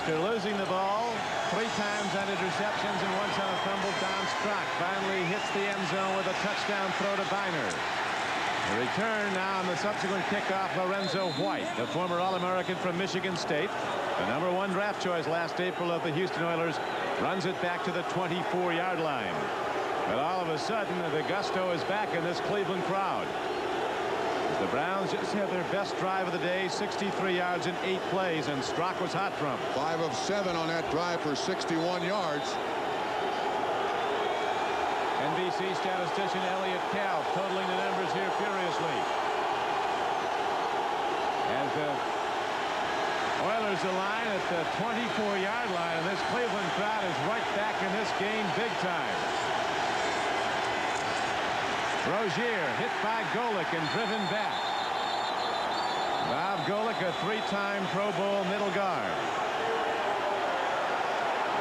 After losing the ball 3 times on interceptions and once on a fumble, Don Strock finally hits the end zone with a touchdown throw to Byner. The return now on the subsequent kickoff, Lorenzo White, the former All-American from Michigan State, the #1 draft choice last April of the Houston Oilers, runs it back to the 24-yard line. But all of a sudden, the gusto is back in this Cleveland crowd. The Browns just had their best drive of the day, 63 yards in 8 plays, and Strock was hot from 5 of 7 on that drive for 61 yards. NBC statistician Elliott Kalb totaling the numbers here furiously. As the Oilers align at the 24-yard line, and this Cleveland crowd is right back in this game big time. Rozier hit by Golick and driven back. Bob Golick, a 3-time Pro Bowl middle guard.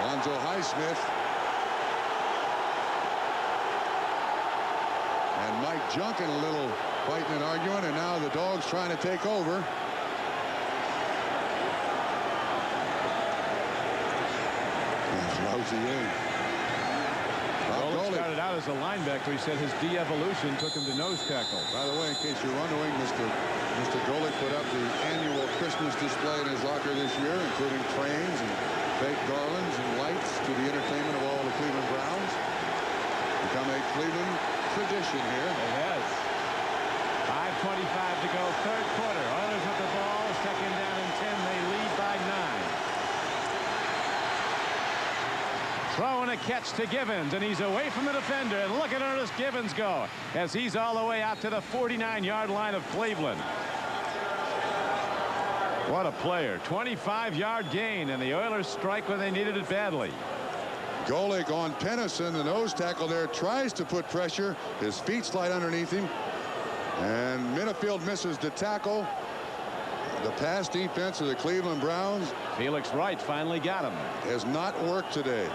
Lonzo Highsmith. And Mike Junkin a little fighting and arguing, and now the Dogs trying to take over. Rozier. Golick started out as a linebacker. He said his de-evolution took him to nose tackle. By the way, in case you're wondering, Mr. Golick put up the annual Christmas display in his locker this year, including trains and fake garlands and lights to the entertainment of all the Cleveland Browns. Become a Cleveland tradition here. It has. 5:25 to go, 3rd quarter. Oilers with the ball, 2nd down and 10. They lead by 9. Throw and a catch to Givens, and he's away from the defender. And look at Ernest Givens go as he's all the way out to the 49-yard line of Cleveland. What a player. 25-yard gain, and the Oilers strike when they needed it badly. Golick on Tennyson, the nose tackle there, tries to put pressure. His feet slide underneath him, and Minifield misses the tackle. The pass defense of the Cleveland Browns. Felix Wright finally got him. Has not worked today.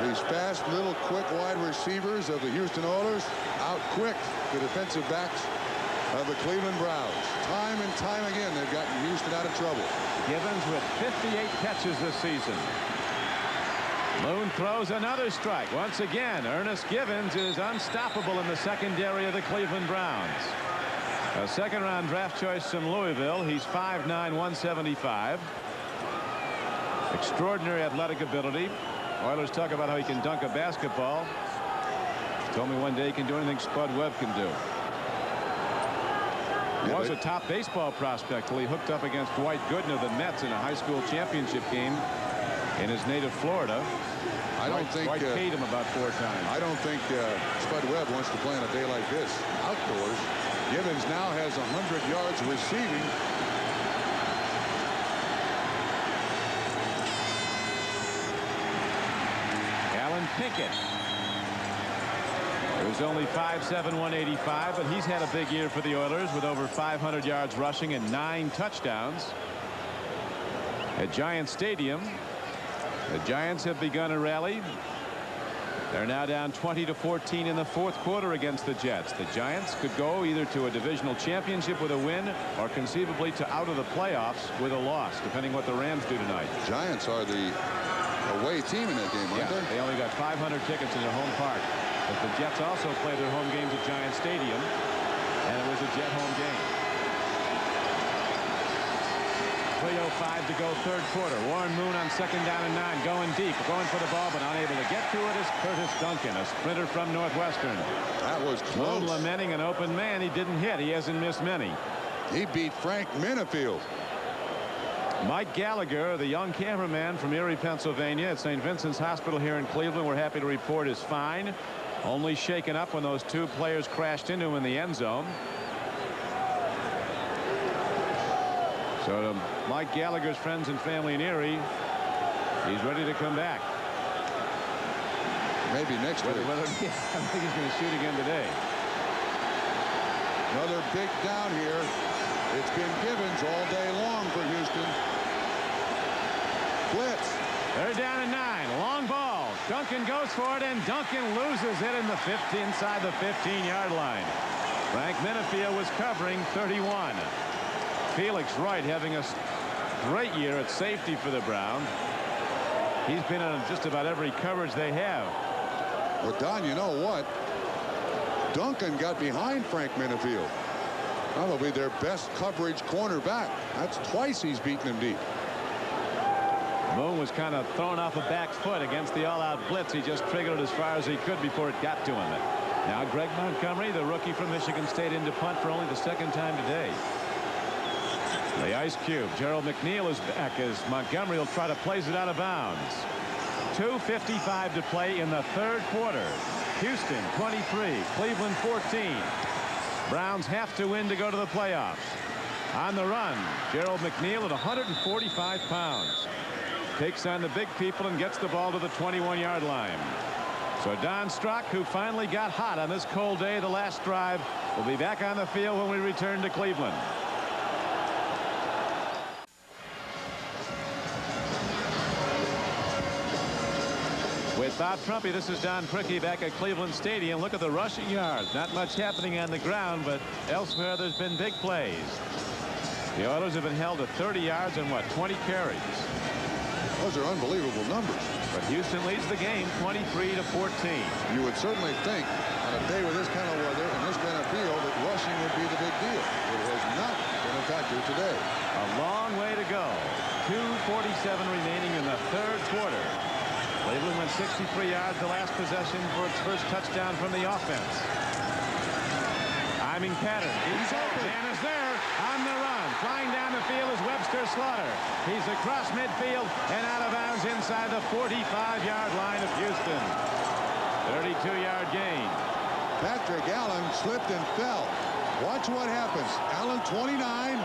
These fast, little, quick wide receivers of the Houston Oilers out quick the defensive backs of the Cleveland Browns. Time and time again, they've gotten Houston out of trouble. Givens with 58 catches this season. Moon throws another strike. Once again, Ernest Givens is unstoppable in the secondary of the Cleveland Browns. A 2nd-round draft choice from Louisville. He's 5'9", 175. Extraordinary athletic ability. Oilers talk about how he can dunk a basketball. He told me one day he can do anything Spud Webb can do. He was a top baseball prospect till he hooked up against Dwight Gooden of the Mets in a high school championship game in his native Florida. I don't think Dwight paid him about 4 times. I don't think Spud Webb wants to play on a day like this outdoors. Givens now has 100 yards receiving. Alan Pinkett, who's only 5'7", 185, but he's had a big year for the Oilers with over 500 yards rushing and 9 touchdowns. At Giants Stadium, the Giants have begun a rally. They're now down 20-14 in the 4th quarter against the Jets. The Giants could go either to a divisional championship with a win or conceivably to out of the playoffs with a loss, depending what the Rams do tonight. Giants are the away team in that game, aren't they? They only got 500 tickets in their home park. But the Jets also play their home games at Giant Stadium, and it was a Jet home game. 3:05 to go, 3rd quarter. Warren Moon on 2nd down and 9, going deep, going for the ball, but unable to get to it is Curtis Duncan, a sprinter from Northwestern. That was close. Moon lamenting an open man he didn't hit. He hasn't missed many. He beat Frank Minifield. Mike Gallagher, the young cameraman from Erie, Pennsylvania, at St. Vincent's Hospital here in Cleveland, we're happy to report is fine. Only shaken up when those 2 players crashed into him in the end zone. So to Mike Gallagher's friends and family in Erie, he's ready to come back. Maybe next week. I think he's going to shoot again today. Another big down here. It's been Givens all day long for Houston. Blitz. They're down at 9. Long ball. Duncan goes for it, and Duncan loses it in the 50 inside the 15-yard line. Frank Minifield was covering 31. Felix Wright having a great year at safety for the Browns. He's been in just about every coverage they have. Well, Don, you know what? Duncan got behind Frank Minifield. Probably their best coverage cornerback. That's twice he's beaten him deep. Moon was kind of thrown off a back foot against the all-out blitz. He just triggered it as far as he could before it got to him. Now Greg Montgomery, the rookie from Michigan State, into punt for only the second time today. The ice cube. Gerald McNeil is back as Montgomery will try to place it out of bounds. 2:55 to play in the third quarter. Houston 23, Cleveland 14. Browns have to win to go to the playoffs. On the run, Gerald McNeil at 145 pounds. Takes on the big people and gets the ball to the 21-yard line. So Don Strock, who finally got hot on this cold day, the last drive, will be back on the field when we return to Cleveland. With Bob Trumpy, this is Don Prickey back at Cleveland Stadium. Look at the rushing yards. Not much happening on the ground, but elsewhere there's been big plays. The Oilers have been held to 30 yards and 20 carries. Those are unbelievable numbers. But Houston leads the game 23-14. You would certainly think on a day with this kind of weather and this kind of field that rushing would be the big deal. It has not been a factor today. A long way to go. 2:47 remaining in the third quarter. Cleveland went 63 yards the last possession for its first touchdown from the offense. Timing pattern. He's open. And is there on the run. Flying down the field is Webster Slaughter. He's across midfield and out of bounds inside the 45-yard line of Houston. 32-yard gain. Patrick Allen slipped and fell. Watch what happens. Allen 29.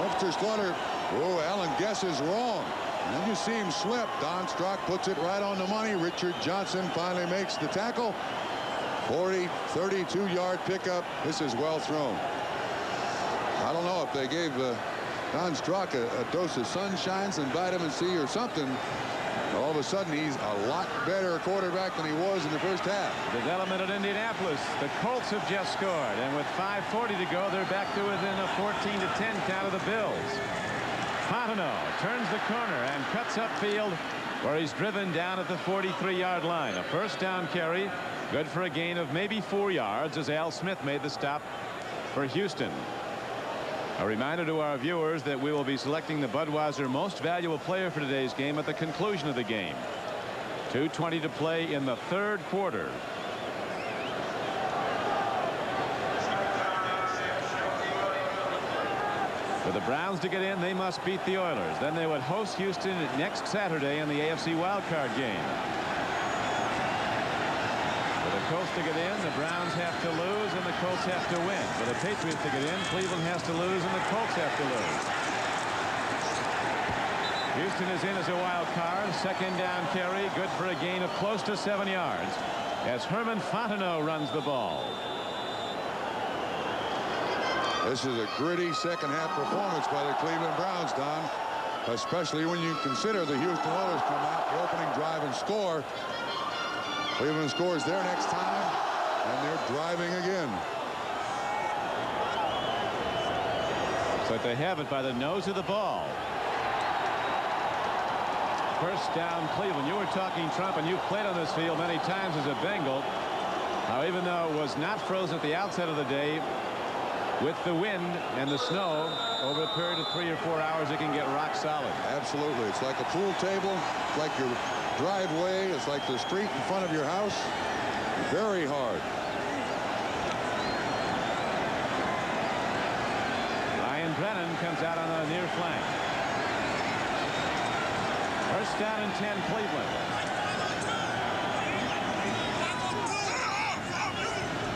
Webster Slaughter. Oh, Allen guesses wrong. And then you see him slip. Don Strock puts it right on the money. Richard Johnson finally makes the tackle. 32-yard pickup. This is well thrown. I don't know if they gave Don Strock a dose of sunshine, some vitamin C or something. All of a sudden, he's a lot better quarterback than he was in the first half. Development at Indianapolis. The Colts have just scored. And with 5:40 to go, they're back to within a 14-10 count of the Bills. Fontenot turns the corner and cuts upfield where he's driven down at the 43-yard line. A first down carry, good for a gain of maybe 4 yards as Al Smith made the stop for Houston. A reminder to our viewers that we will be selecting the Budweiser Most Valuable Player for today's game at the conclusion of the game. 2:20 to play in the third quarter. For the Browns to get in, they must beat the Oilers. Then they would host Houston next Saturday in the AFC wildcard game. For the Colts to get in, the Browns have to lose and the Colts have to win. For the Patriots to get in, Cleveland has to lose and the Colts have to lose. Houston is in as a wild card. Second down carry, good for a gain of close to 7 yards as Herman Fontenot runs the ball. This is a gritty second-half performance by the Cleveland Browns, Don, especially when you consider the Houston Oilers come out the opening drive and score. Cleveland scores their next time, and they're driving again. But they have it by the nose of the ball. First down, Cleveland. You were talking, Trump, and you've played on this field many times as a Bengal. Now, even though it was not frozen at the outset of the day, with the wind and the snow, over a period of 3 or 4 hours, it can get rock solid. Absolutely. It's like a pool table. It's like your driveway. It's like the street in front of your house. Very hard. Ryan Brennan comes out on the near flank. First down and 10, Cleveland.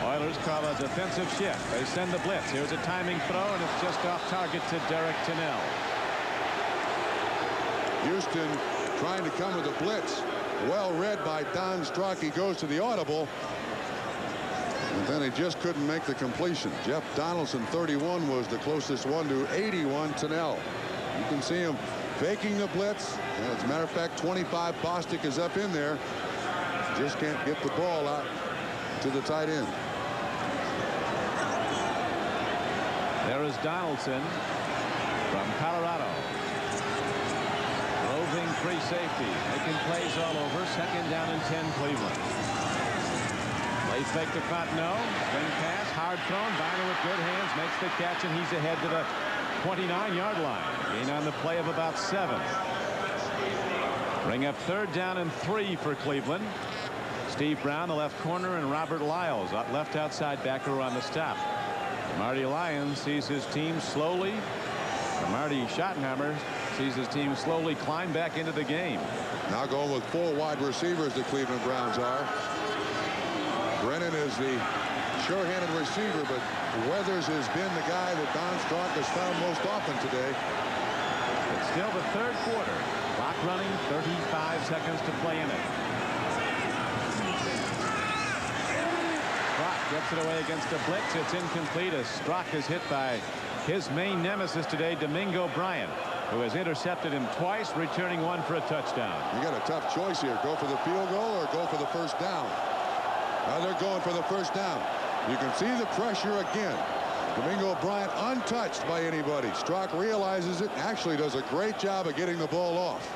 Oilers call a defensive shift. They send the blitz. Here's a timing throw, and it's just off target to Derek Tennell. Houston trying to come with a blitz. Well read by Don Strock. He goes to the audible. And then he just couldn't make the completion. Jeff Donaldson, 31, was the closest one to 81, Tennell. You can see him faking the blitz. And as a matter of fact, 25, Bostic is up in there. Just can't get the ball out to the tight end. There is Donaldson from Colorado. safety, making plays all over. Second down and 10, Cleveland. Late fake to Fontenot. Swing pass, hard thrown. Byner with good hands makes the catch, and he's ahead to the 29-yard line. Gain on the play of about 7. Bring up third down and 3 for Cleveland. Steve Brown, the left corner, and Robert Lyles, left outside backer on the stop. Marty Lyons sees his team slowly. Marty Schottenheimer sees his team slowly climb back into the game. Now going with 4 wide receivers, the Cleveland Browns are. Brennan is the sure-handed receiver, but Weathers has been the guy that Don Strock has found most often today. It's still the third quarter. Clock running, 35 seconds to play in it. Strock gets it away against a blitz. It's incomplete as Strock is hit by his main nemesis today, Domingo Bryant, who has intercepted him twice, returning one for a touchdown. You got a tough choice here. Go for the field goal or go for the first down. Now they're going for the first down. You can see the pressure again. Domingo Bryant untouched by anybody. Strock realizes it, actually does a great job of getting the ball off.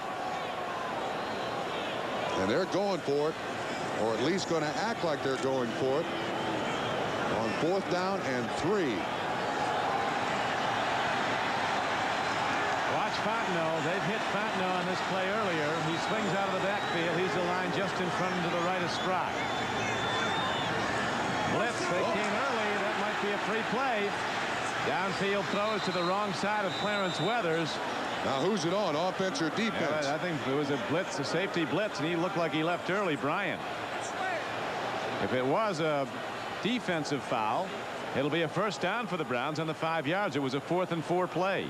And they're going for it, or at least going to act like they're going for it, on 4th down and 3. Watch Fontenot. They've hit Fontenot on this play earlier. He swings out of the backfield. He's aligned just in front and to the right of Strock. Blitz. They came early. That might be a free play. Downfield throws to the wrong side of Clarence Weathers. Now who's it on, offense or defense? I think it was a blitz, a safety blitz, and he looked like he left early, Bryant. If it was a defensive foul, it'll be a first down for the Browns on the 5 yards. It was a 4th and 4 play.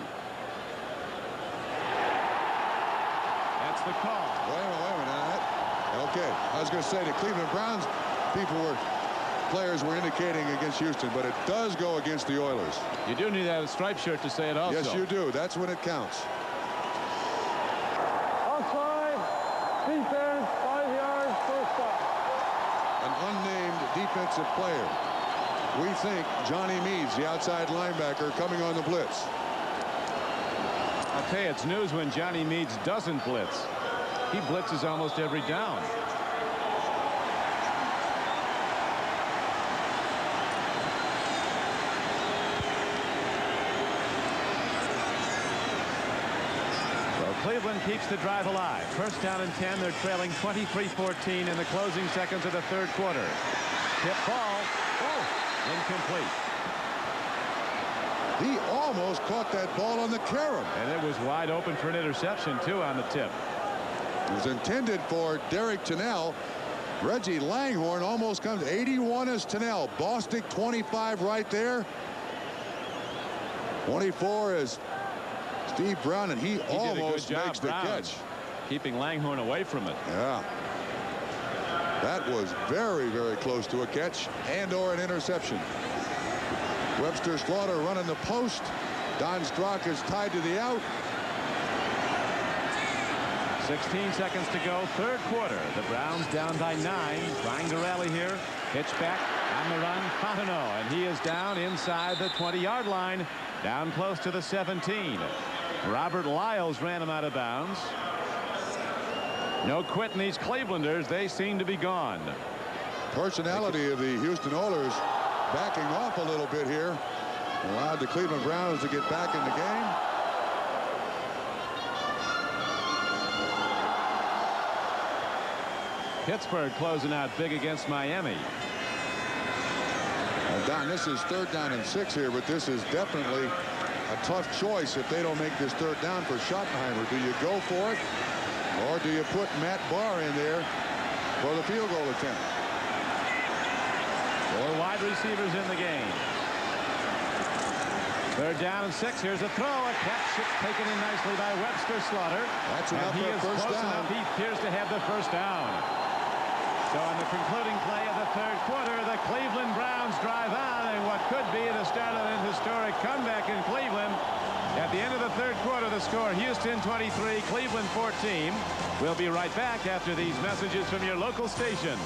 That's the call. Wait a minute. Okay, I was going to say the Cleveland Browns players were indicating against Houston, but it does go against the Oilers. You do need to have a striped shirt to say it also. Yes, you do. That's when it counts. Offside, defense, 5 yards, first down. An unnamed defensive player. We think Johnny Meads, the outside linebacker, coming on the blitz. I'll tell you, it's news when Johnny Meads doesn't blitz. He blitzes almost every down. Cleveland keeps the drive alive. First down and 10. They're trailing 23-14 in the closing seconds of the third quarter. Tip ball. Oh, incomplete. He almost caught that ball on the carom. And it was wide open for an interception, too, on the tip. It was intended for Derek Tennell. Reggie Langhorne almost comes. 81 is Tennell. Bostic 25 right there. 24 is Steve Brown, and he almost makes the catch. Keeping Langhorne away from it. Yeah. That was very, very close to a catch and or an interception. Webster Slaughter running the post. Don Strock is tied to the out. 16 seconds to go, third quarter. The Browns down by 9, trying to rally here. Pitch back on the run, Fontenot, and he is down inside the 20-yard line, down close to the 17. Robert Lyles ran him out of bounds. No quitting these Clevelanders. They seem to be gone. Personality of the Houston Oilers backing off a little bit here. Allowed the Cleveland Browns to get back in the game. Pittsburgh closing out big against Miami. Don, this is 3rd down and 6 here, but this is definitely a tough choice if they don't make this 3rd down for Schottenheimer. Do you go for it, or do you put Matt Bahr in there for the field goal attempt? 4 wide receivers in the game. 3rd down and 6. Here's a throw. A catch. It's taken in nicely by Webster Slaughter. That's enough for a first down. Enough. He appears to have the first down. So on the concluding play of the third quarter, the Cleveland Browns drive on, and what could be the start of an historic comeback in Cleveland. At the end of the third quarter, the score, Houston 23, Cleveland 14. We'll be right back after these messages from your local station.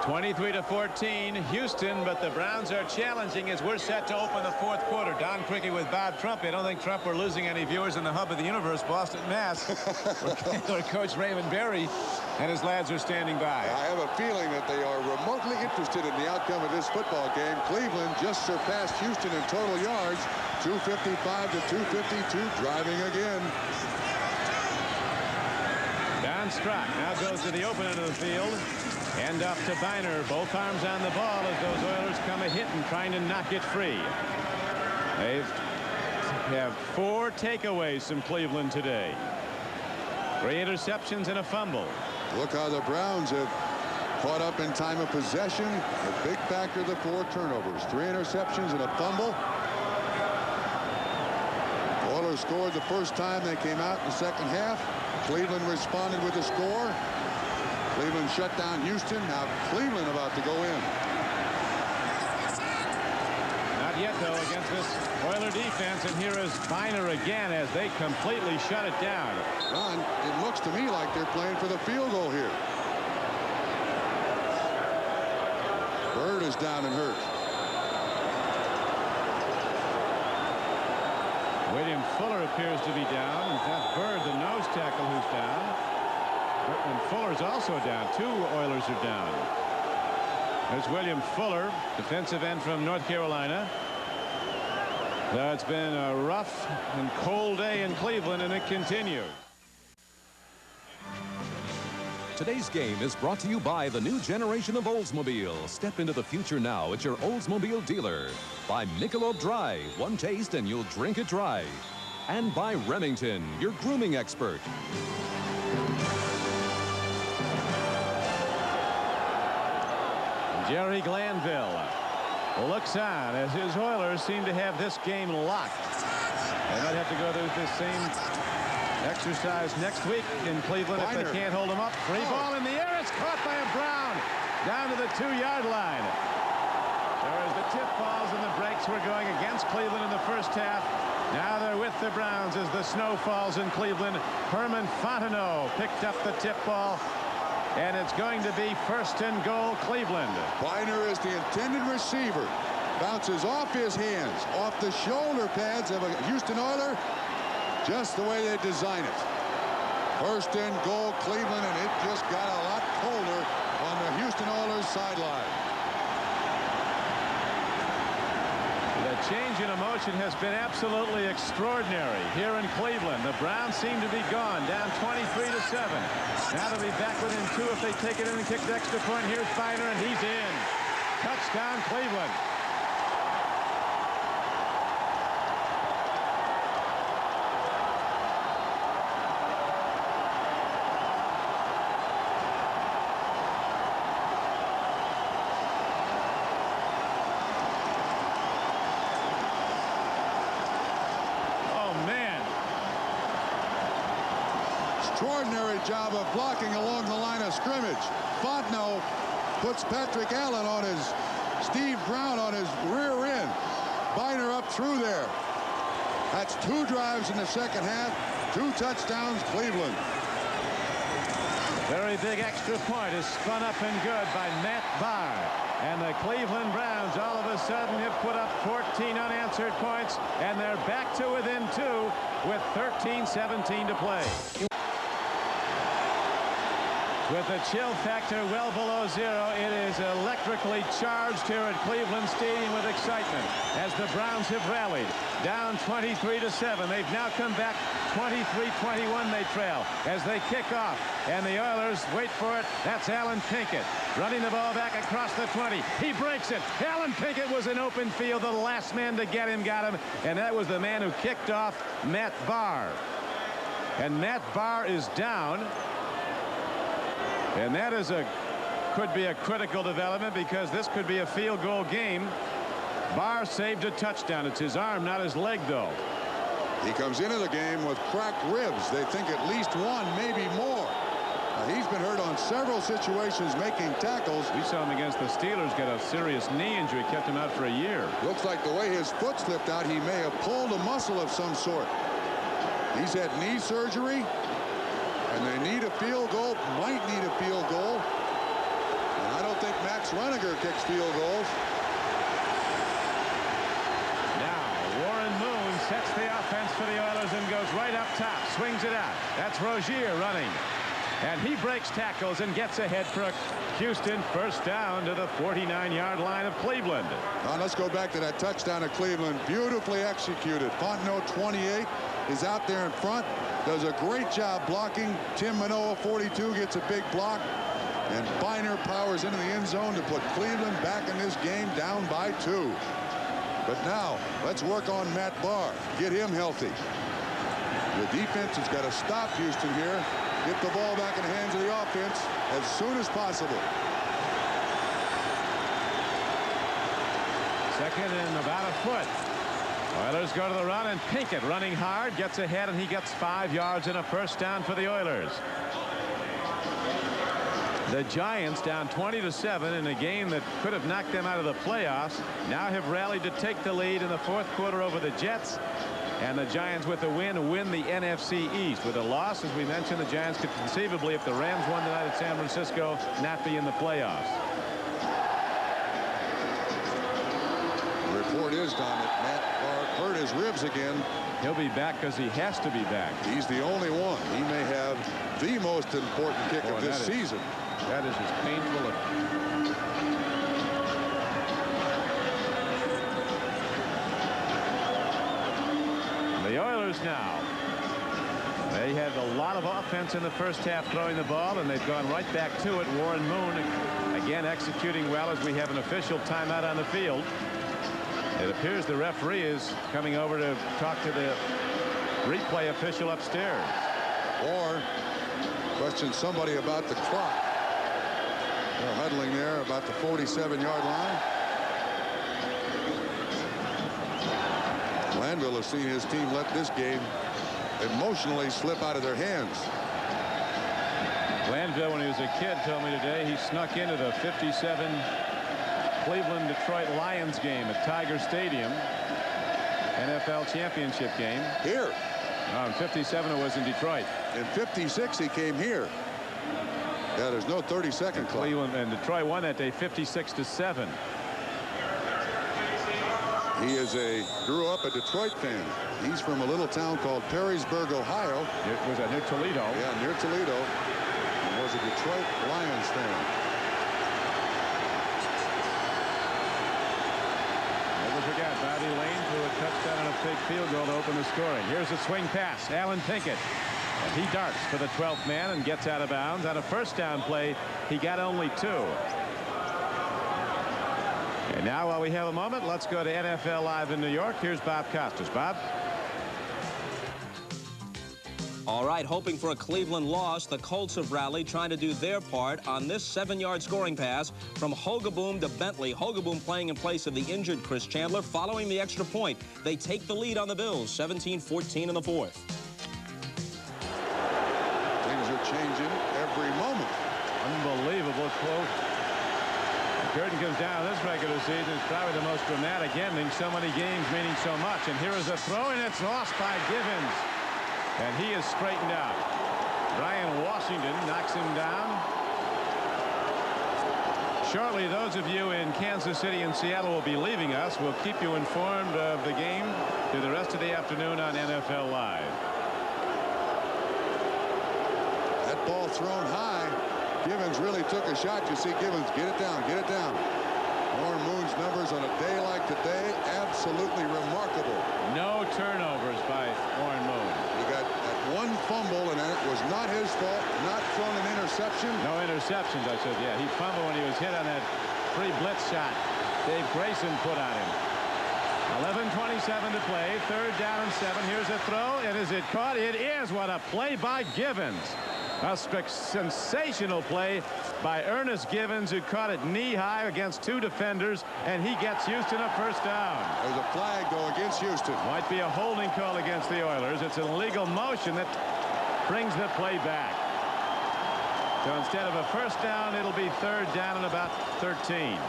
23-14 Houston, but the Browns are challenging as we're set to open the fourth quarter. Don Cricket with Bob Trump. I don't think Trump we're losing any viewers in the hub of the universe, Boston, Mass, where Coach Raymond Berry and his lads are standing by. I have a feeling that they are remotely interested in the outcome of this football game. Cleveland just surpassed Houston in total yards, 255 to 252, driving again. Don Strock now goes to the open end of the field. End up to Byner. Both arms on the ball as those Oilers come a-hitting, trying to knock it free. They have 4 takeaways from Cleveland today. 3 interceptions and a fumble. Look how the Browns have caught up in time of possession. A big factor, the 4 turnovers. 3 interceptions and a fumble. Oilers scored the first time they came out in the second half. Cleveland responded with a score. Cleveland shut down Houston. Now Cleveland about to go in. Not yet, though, against this Oiler defense. And here is Byner again as they completely shut it down. Don, it looks to me like they're playing for the field goal here. Bird is down and hurt. William Fuller appears to be down. And that's Bird, the nose tackle, who's down. And Fuller's also down. 2 Oilers are down. There's William Fuller, defensive end from North Carolina. It's been a rough and cold day in Cleveland, and it continues. Today's game is brought to you by the new generation of Oldsmobile. Step into the future now at your Oldsmobile dealer. By Michelob Dry, one taste and you'll drink it dry. And by Remington, your grooming expert. Jerry Glanville looks on as his Oilers seem to have this game locked. They might have to go through this same exercise next week in Cleveland if they can't hold them up. Free ball in the air. It's caught by a Brown down to the 2-yard line. Whereas the tip balls and the breaks were going against Cleveland in the first half. Now they're with the Browns as the snow falls in Cleveland. Herman Fontenot picked up the tip ball. And it's going to be 1st and goal, Cleveland. Byner is the intended receiver. Bounces off his hands, off the shoulder pads of a Houston Oiler, just the way they design it. 1st and goal, Cleveland, and it just got a lot colder on the Houston Oilers sideline. The change in emotion has been absolutely extraordinary here in Cleveland. The Browns seem to be gone, down 23-7. Now they'll be back within 2 if they take it in and kick the extra point. Here's Byner, and he's in. Touchdown, Cleveland. Extraordinary job of blocking along the line of scrimmage. Fontenot puts Patrick Allen on his, Steve Brown on his rear end. Byner up through there. That's 2 drives in the second half, 2 touchdowns, Cleveland. Very big extra point is spun up and good by Matt Bahr. And the Cleveland Browns all of a sudden have put up 14 unanswered points, and they're back to within 2 with 13-17 to play. With the chill factor well below 0, it is electrically charged here at Cleveland Stadium with excitement as the Browns have rallied. Down 23-7. They've now come back 23-21 they trail as they kick off. And the Oilers wait for it. That's Alan Pinkett running the ball back across the 20. He breaks it. Alan Pinkett was in open field. The last man to get him got him. And that was the man who kicked off Matt Bahr. And Matt Bahr is down. And that is could be a critical development because this could be a field goal game. Bahr saved a touchdown. It's his arm, not his leg, though. He comes into the game with cracked ribs. They think at least 1, maybe more. He's been hurt on several situations making tackles. We saw him against the Steelers get a serious knee injury, kept him out for a year. Looks like the way his foot slipped out, he may have pulled a muscle of some sort. He's had knee surgery. And they need a field goal, might need a field goal. And I don't think Max Runiger kicks field goals. Now, Warren Moon sets the offense for the Oilers and goes right up top. Swings it out. That's Rozier running. And he breaks tackles and gets ahead for Houston. First down to the 49-yard line of Cleveland. Now let's go back to that touchdown of Cleveland. Beautifully executed. Fontenot, 28, is out there in front. Does a great job blocking. Tim Manoa, 42, gets a big block. And Byner powers into the end zone to put Cleveland back in this game down by 2. But now, let's work on Matt Bahr. Get him healthy. The defense has got to stop Houston here. Get the ball back in the hands of the offense as soon as possible. Second and about a foot. Oilers go to the run, and Pinkett running hard gets ahead, and he gets 5 yards and a first down for the Oilers. The Giants down 20-7 in a game that could have knocked them out of the playoffs now have rallied to take the lead in the fourth quarter over the Jets. And the Giants, with a win the NFC East. With a loss, as we mentioned, the Giants could conceivably, if the Rams won tonight at San Francisco, not be in the playoffs. The report is, Don, that Matt Bahr hurt his ribs again. He'll be back because he has to be back. He's the only one. He may have the most important kick of this season. That is as painful as... The Oilers now. They had a lot of offense in the first half throwing the ball, and they've gone right back to it. Warren Moon again executing well as we have an official timeout on the field. It appears the referee is coming over to talk to the replay official upstairs. Or question somebody about the clock. They're huddling there about the 47-yard line. Glanville has seen his team let this game emotionally slip out of their hands. Glanville, when he was a kid, told me today he snuck into the 57 Cleveland-Detroit Lions game at Tiger Stadium. NFL championship game. Here. No, in 57 it was in Detroit. In 56 he came here. Yeah, there's no 30-second clock. Cleveland and Detroit won that day 56-7. He grew up a Detroit fan. He's from a little town called Perrysburg, Ohio. Was that near Toledo? Yeah, near Toledo. He was a Detroit Lions fan. Never forget, Bobby Lane threw a touchdown and a fake field goal to open the scoring. Here's a swing pass. Alan Pinkett. And he darts for the 12th man and gets out of bounds. On a first down play, he got only 2. And now, while we have a moment, let's go to NFL Live in New York. Here's Bob Costas. Bob? All right, hoping for a Cleveland loss, the Colts have rallied, trying to do their part on this 7-yard scoring pass from Hogaboom to Bentley. Hogaboom playing in place of the injured Chris Chandler. Following the extra point, they take the lead on the Bills, 17-14 in the fourth. Things are changing every moment. Unbelievable quote. The curtain comes down this regular season. It's probably the most dramatic ending. So many games meaning so much. And here is a throw, and it's lost by Givens. And he is straightened out. Brian Washington knocks him down. Shortly, those of you in Kansas City and Seattle will be leaving us. We'll keep you informed of the game through the rest of the afternoon on NFL Live. That ball thrown high. Givens really took a shot. You see Givens get it down, get it down. Warren Moon's numbers on a day like today, absolutely remarkable. No turnovers by Warren Moon. He got that one fumble, and it was not his fault. Not thrown an interception. No interceptions, I said. Yeah, he fumbled when he was hit on that free blitz shot Dave Grayson put on him. 11:27 to play. 3rd down and 7. Here's a throw. And is it caught? It is. What a play by Givens. A sensational play by Ernest Givens, who caught it knee-high against 2 defenders, and he gets Houston a first down. There's a flag go against Houston. Might be a holding call against the Oilers. It's an illegal motion that brings the play back. So instead of a first down, it'll be 3rd down and about 13.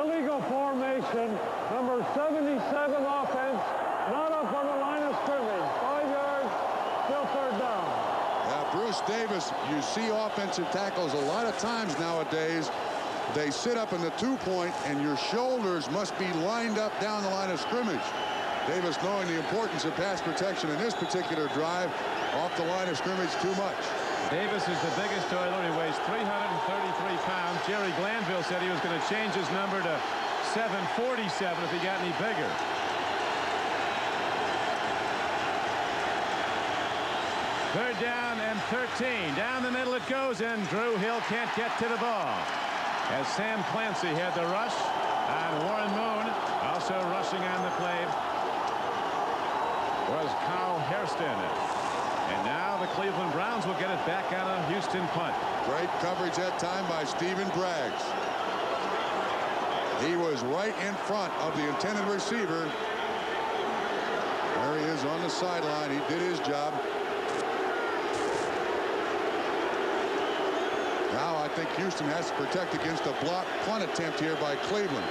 Illegal formation, number 77 offense, not up on the line of scrimmage. 5 yards, still 3rd down. Yeah, Bruce Davis, you see offensive tackles a lot of times nowadays. They sit up in the 2-point, and your shoulders must be lined up down the line of scrimmage. Davis, knowing the importance of pass protection in this particular drive, off the line of scrimmage too much. Davis is the biggest Oiler. He weighs 333 pounds. Jerry Glanville said he was going to change his number to 747 if he got any bigger. Third down and 13. Down the middle it goes, and Drew Hill can't get to the ball. As Sam Clancy had the rush, and Warren Moon also rushing on the play was Carl Hairston. And now the Cleveland Browns will get it back on a Houston punt. Great coverage that time by Stephen Braggs. He was right in front of the intended receiver. There he is on the sideline. He did his job. Now I think Houston has to protect against a block punt attempt here by Cleveland.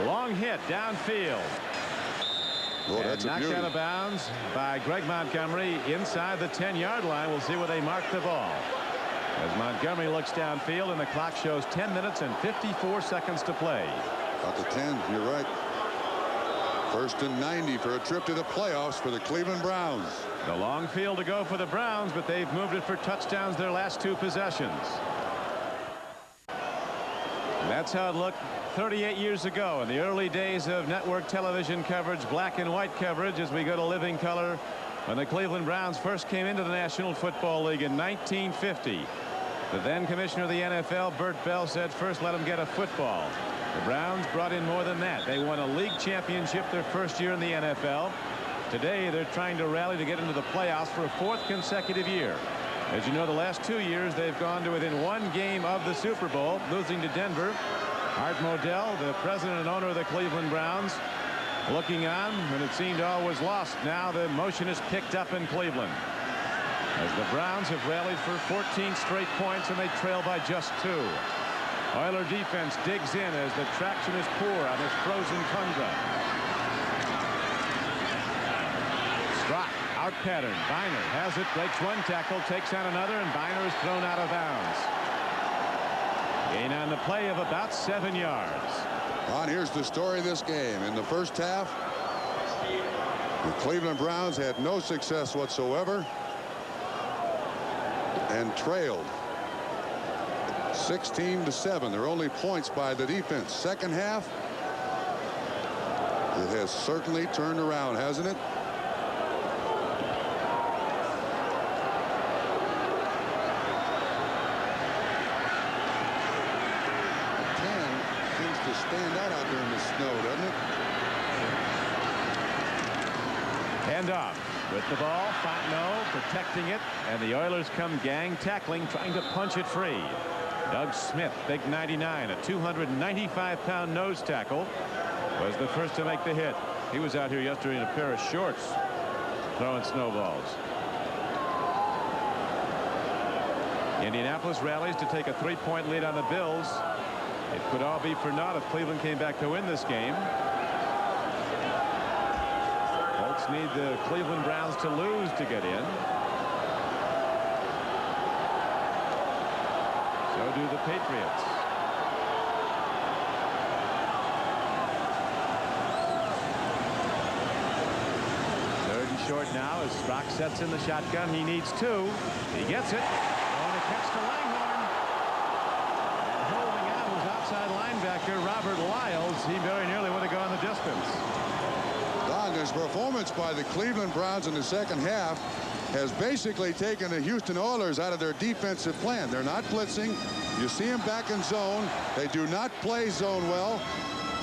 Long hit downfield. Oh, that's knocked out of bounds by Greg Montgomery inside the 10-yard line. We'll see where they mark the ball. As Montgomery looks downfield, and the clock shows 10 minutes and 54 seconds to play. About the 10, you're right. First and 90 for a trip to the playoffs for the Cleveland Browns. The long field to go for the Browns, but they've moved it for touchdowns their last 2 possessions. And that's how it looked 38 years ago in the early days of network television coverage, black and white coverage, as we go to living color when the Cleveland Browns first came into the National Football League in 1950. The then commissioner of the NFL, Bert Bell, said first let them get a football. The Browns brought in more than that. They won a league championship their first year in the NFL. Today they're trying to rally to get into the playoffs for a 4th consecutive year. As you know, the last 2 years they've gone to within 1 game of the Super Bowl, losing to Denver. Art Modell, the president and owner of the Cleveland Browns, looking on when it seemed all was lost. Now the motion is picked up in Cleveland as the Browns have rallied for 14 straight points, and they trail by just 2. Oiler defense digs in as the traction is poor on this frozen tundra. Strock out pattern. Byner has it, breaks 1 tackle, takes on another, and Byner is thrown out of bounds. Gain on the play of about 7 yards. Ron, here's the story of this game. In the first half, the Cleveland Browns had no success whatsoever and trailed 16-7. They're only points by the defense. Second half, it has certainly turned around, hasn't it? Stand out there in the snow, doesn't it? Hand off with the ball. Fontenot protecting it, and the Oilers come gang tackling, trying to punch it free. Doug Smith, big 99, a 295-pound nose tackle, was the first to make the hit. He was out here yesterday in a pair of shorts throwing snowballs. Indianapolis rallies to take a 3-point lead on the Bills. It could all be for naught if Cleveland came back to win this game. Colts need the Cleveland Browns to lose to get in. So do the Patriots. Third and short now as Strock sets in the shotgun. He needs 2. He gets it. And a catch to Langhorne. Outside linebacker Robert Lyles. He very nearly would have gone the distance. Don, this performance by the Cleveland Browns in the second half has basically taken the Houston Oilers out of their defensive plan. They're not blitzing. You see them back in zone. They do not play zone well.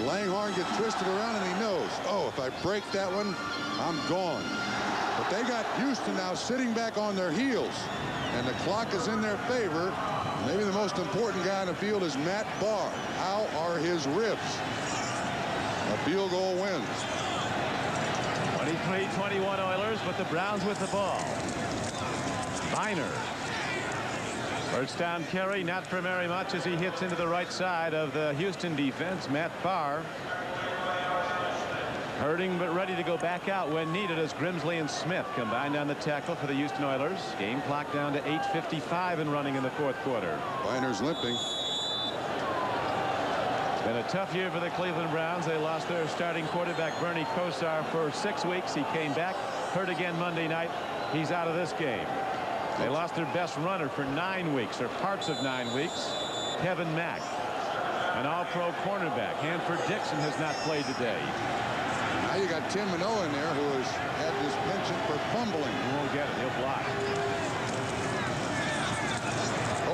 Langhorne gets twisted around, and he knows, oh, if I break that one, I'm gone. But they got Houston now sitting back on their heels, and the clock is in their favor. Maybe the most important guy on the field is Matt Bahr. How are his ribs? A field goal wins. 23-21 Oilers, but the Browns with the ball. Byner. First down carry, not for very much as he hits into the right side of the Houston defense. Matt Bahr Hurting but ready to go back out when needed as Grimsley and Smith combined on the tackle for the Houston Oilers. Game clock down to 8:55 and running in the fourth quarter. Byner's limping. It's been a tough year for the Cleveland Browns. They lost their starting quarterback Bernie Kosar for 6 weeks. He came back, hurt again Monday night. He's out of this game. They lost their best runner for 9 weeks, or parts of 9 weeks, Kevin Mack, an all-pro cornerback. Hanford Dixon has not played today. Now you got Tim Manoa in there, who has had this penchant for fumbling. He won't get it. He'll block.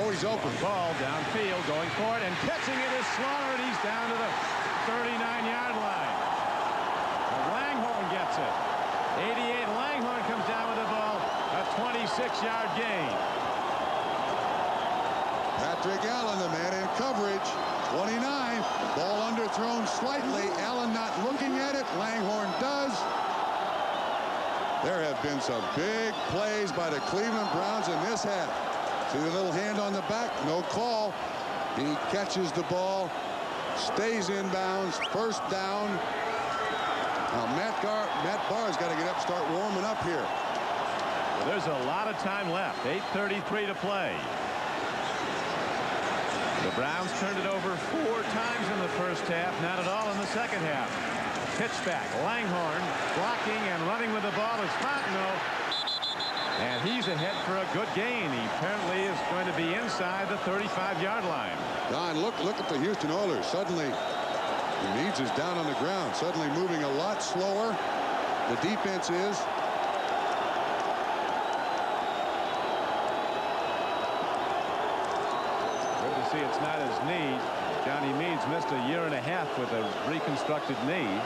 Oh, he's open. Ball downfield, going for it, and catching it is Slaughter, and he's down to the 39-yard line. Langhorne gets it. 88 Langhorne comes down with the ball. A 26-yard gain. Patrick Allen, the man in coverage. 29. Ball underthrown slightly. Allen not looking at it. Langhorne does. There have been some big plays by the Cleveland Browns in this half. See the little hand on the back? No call. He catches the ball. Stays inbounds. First down. Now Matt Bahr's got to get up, start warming up here. Well, there's a lot of time left. 8:33 to play. The Browns turned it over 4 times in the first half, not at all in the second half. Pitch back, Langhorne blocking and running with the ball is Fontenot. And he's ahead for a good gain. He apparently is going to be inside the 35-yard line. Don, look at the Houston Oilers. Suddenly, Meads is down on the ground, suddenly moving a lot slower. The defense is. Good to see it's not his knee. Johnny Meads missed a year and a half with a reconstructed knee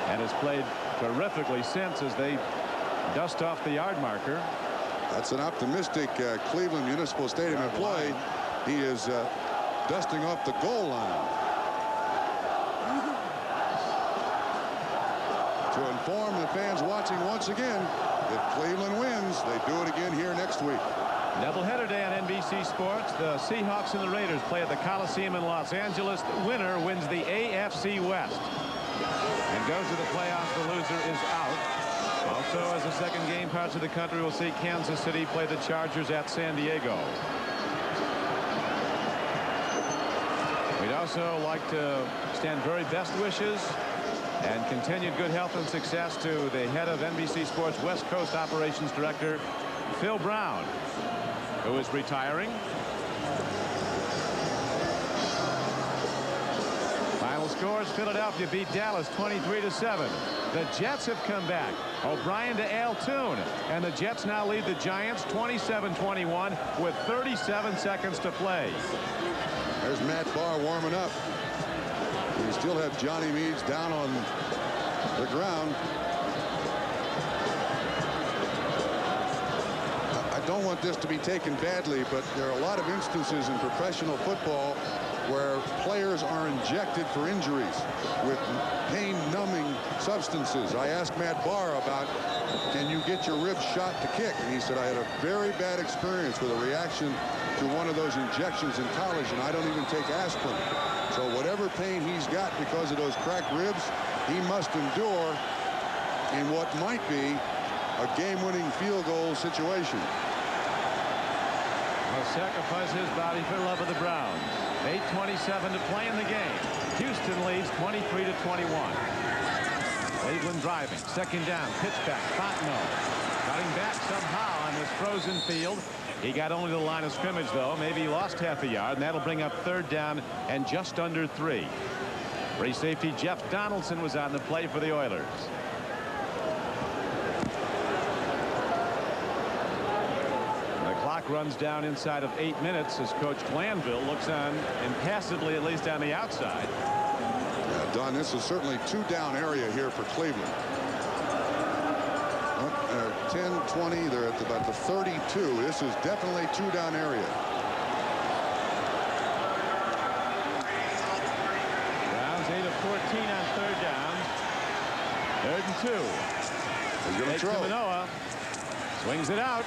and has played terrifically since as they dust off the yard marker. That's an optimistic Cleveland Municipal Stadium employee. He is dusting off the goal line. To inform the fans watching once again, if Cleveland wins, they do it again here next week. Doubleheader day on NBC Sports. The Seahawks and the Raiders play at the Coliseum in Los Angeles. The winner wins the AFC West and goes to the playoffs. The loser is out. Also, as a second game, parts of the country will see Kansas City play the Chargers at San Diego. We'd also like to extend very best wishes and continued good health and success to the head of NBC Sports West Coast Operations Director, Phil Brown, who is retiring. Final scores: Philadelphia beat Dallas 23-7. The Jets have come back. O'Brien to Al Toon, and the Jets now lead the Giants 27-21 with 37 seconds to play. There's Matt Bahr warming up. We still have Johnny Meads down on the ground. I don't want this to be taken badly, but there are a lot of instances in professional football where players are injected for injuries with pain-numbing substances. I asked Matt Bahr about, can you get your ribs shot to kick? And he said, I had a very bad experience with a reaction to one of those injections in college, and I don't even take aspirin. So whatever pain he's got because of those cracked ribs, he must endure in what might be a game-winning field goal situation. He'll sacrifice his body for love of the Browns. 8:27 to play in the game. Houston leads 23-21. Cleveland driving. Second down. Pitch back. Fontenot cutting back somehow on this frozen field. He got only to the line of scrimmage, though. Maybe he lost half a yard, and that'll bring up third down and just under 3. Free safety Jeff Donaldson was on the play for the Oilers. The clock runs down inside of 8 minutes as Coach Glanville looks on impassively, at least on the outside. Yeah, Don, this is certainly 2-down area here for Cleveland. 10, 20, they're at about the 32. This is definitely 2-down area. Browns 8 of 14 on third down. 3rd and 2. He's going to throw. Manoa swings it out.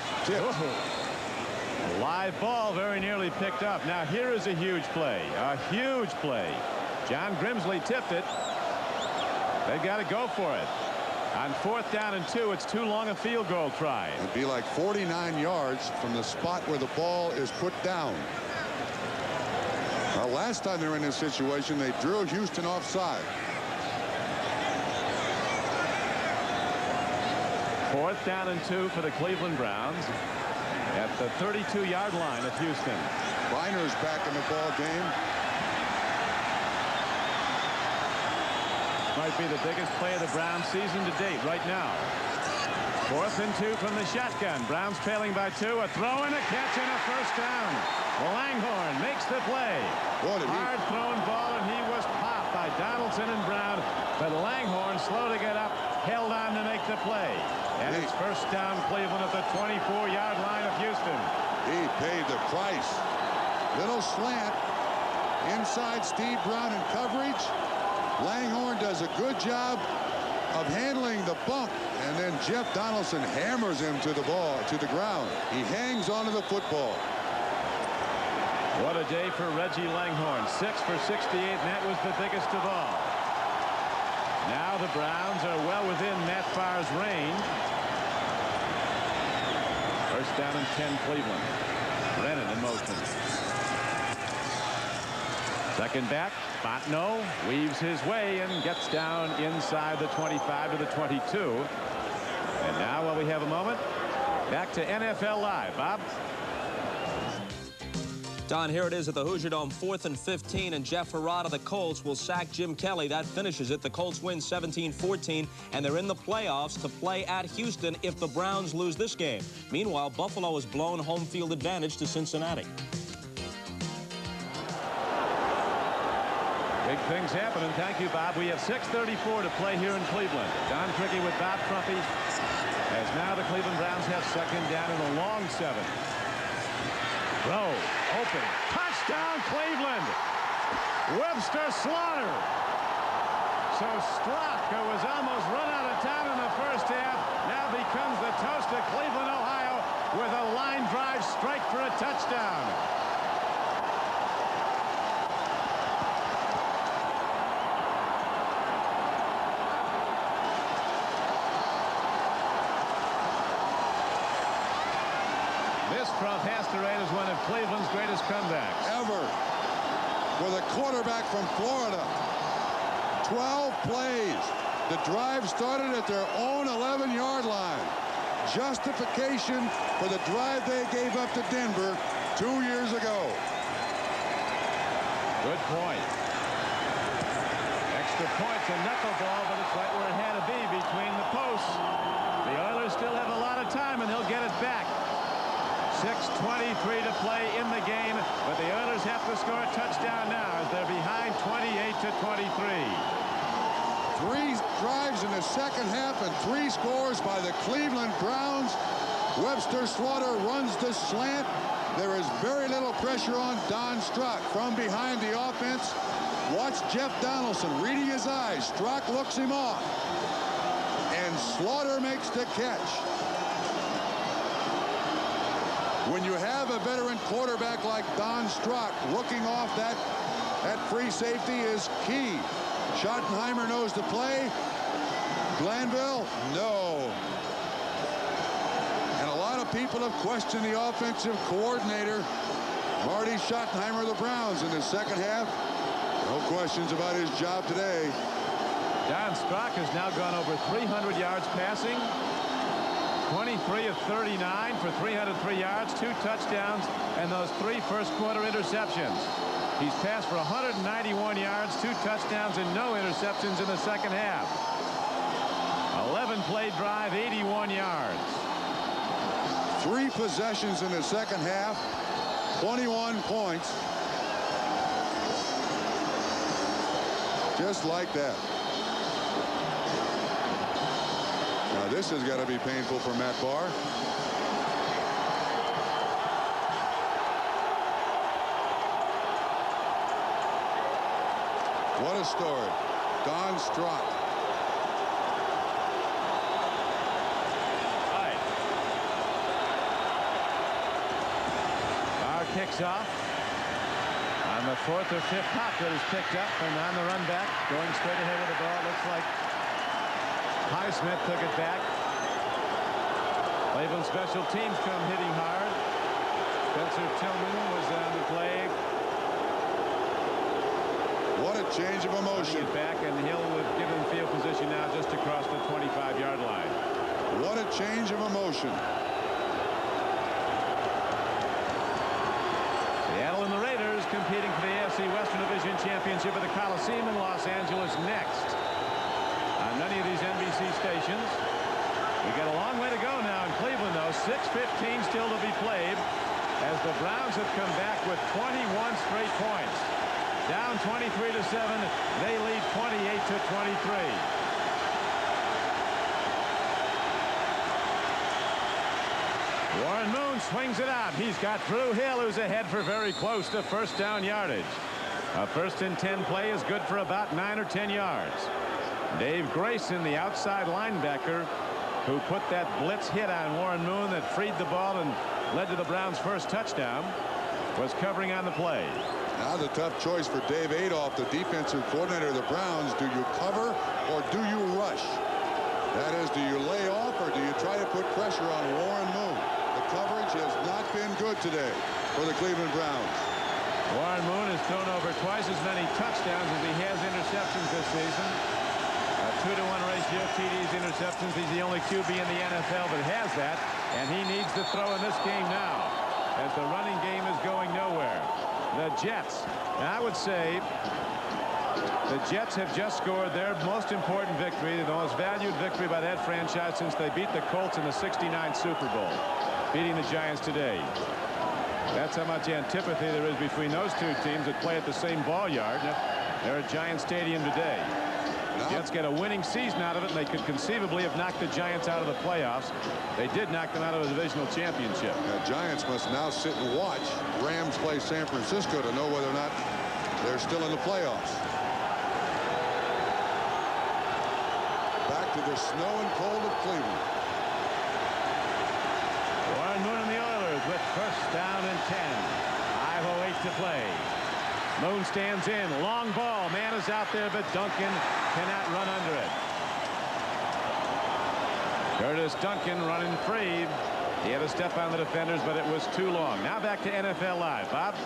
A live ball very nearly picked up. Now here is a huge play. A huge play. John Grimsley tipped it. They've got to go for it. On 4th down and 2, it's too long a field goal try. It'd be like 49 yards from the spot where the ball is put down. Now, last time they were in this situation, they drew Houston offside. 4th down and 2 for the Cleveland Browns at the 32-yard line of Houston. Byner's back in the ball game. Might be the biggest play of the Browns season to date right now. 4th and 2 from the shotgun. Browns trailing by 2. A throw and a catch and a first down. Langhorne makes the play. Hard thrown ball, and he was popped by Donaldson and Brown. But Langhorne, slow to get up, held on to make the play. And it's first down Cleveland at the 24-yard line of Houston. He paid the price. Little slant inside Steve Brown in coverage. Langhorne does a good job of handling the bump, and then Jeff Donaldson hammers him to the ground. He hangs onto the football. What a day for Reggie Langhorne. 6 for 68, and that was the biggest of all. Now the Browns are well within Matt Bahr's range. First down and 10 Cleveland. Brennan in motion. Second back, Fontenot weaves his way and gets down inside the 25 to the 22. And now, while we have a moment, back to NFL Live. Bob? Don, here it is at the Hoosier Dome, 4th and 15, and Jeff Herrod of the Colts will sack Jim Kelly. That finishes it. The Colts win 17-14, and they're in the playoffs to play at Houston if the Browns lose this game. Meanwhile, Buffalo has blown home field advantage to Cincinnati. Big things happen, and thank you, Bob. We have 6:34 to play here in Cleveland. Don Trickey with Bob Trumpy, as now the Cleveland Browns have second down and a long 7. Throw, open, touchdown Cleveland! Webster Slaughter. So Strock, who was almost run out of town in the first half, now becomes the toast of Cleveland, Ohio, with a line drive strike for a touchdown. From Hasterade is one of Cleveland's greatest comebacks ever. With a quarterback from Florida. 12 plays. The drive started at their own 11-yard line. Justification for the drive they gave up to Denver 2 years ago. Good point. Extra points, a knuckleball, but it's right where it had to be, between the posts. The Oilers still have a lot of time, and they'll get it back. 6:23 to play in the game, but the Oilers have to score a touchdown now as they're behind 28-23. 3 drives in the second half and 3 scores by the Cleveland Browns. Webster Slaughter runs the slant. There is very little pressure on Don Strock from behind the offense. Watch Jeff Donaldson reading his eyes. Strock looks him off, and Slaughter makes the catch. When you have a veteran quarterback like Don Strock, looking off that free safety is key. Schottenheimer knows the play. Glanville, no. And a lot of people have questioned the offensive coordinator, Marty Schottenheimer of the Browns, in the second half. No questions about his job today. Don Strock has now gone over 300 yards passing. 23 of 39 for 303 yards, 2 touchdowns, and those 3 first-quarter interceptions. He's passed for 191 yards, 2 touchdowns, and no interceptions in the second half. 11-play drive, 81 yards. 3 possessions in the second half, 21 points. Just like that. Now this has got to be painful for Matt Bahr. What a story. Don Strock. Right. Bahr kicks off on the 4th or 5th hop that is picked up, and on the run back, going straight ahead with the ball. Looks like Highsmith took it back. Cleveland special teams come hitting hard. Spencer Tillman was on the play. What a change of emotion. It back, and Hill would give him field position now just across the 25-yard line. What a change of emotion. Seattle and the Raiders competing for the AFC Western Division Championship at the Coliseum in Los Angeles next. On many of these NBC stations. We got a long way to go now in Cleveland, though. 6:15 still to be played as the Browns have come back with 21 straight points. Down 23-7. They lead 28-23. Warren Moon swings it out. He's got Drew Hill, who's ahead for very close to first down yardage. A 1st and 10 play is good for about 9 or 10 yards. Dave Grayson, the outside linebacker, who put that blitz hit on Warren Moon that freed the ball and led to the Browns' first touchdown, was covering on the play. Now the tough choice for Dave Adolph, the defensive coordinator of the Browns. Do you cover or do you rush? That is, do you lay off or do you try to put pressure on Warren Moon? The coverage has not been good today for the Cleveland Browns. Warren Moon has thrown over twice as many touchdowns as he has interceptions this season. A 2-to-1 ratio, TDs, interceptions. He's the only QB in the NFL that has that, and he needs to throw in this game now as the running game is going nowhere. The Jets. Now, I would say the Jets have just scored their most important victory, the most valued victory by that franchise since they beat the Colts in the '69 Super Bowl, beating the Giants today. That's how much antipathy there is between those two teams that play at the same ball yard. They're at Giant Stadium today. The Jets get a winning season out of it, and they could conceivably have knocked the Giants out of the playoffs. They did knock them out of a divisional championship. The Giants must now sit and watch Rams play San Francisco to know whether or not they're still in the playoffs. Back to the snow and cold of Cleveland. Warren Moon and the Oilers with first down and 10. 5:08 to play. Moon stands in. Long ball. Man is out there, but Duncan cannot run under it. Curtis Duncan running free. He had a step on the defenders, but it was too long. Now back to NFL Live. Bob?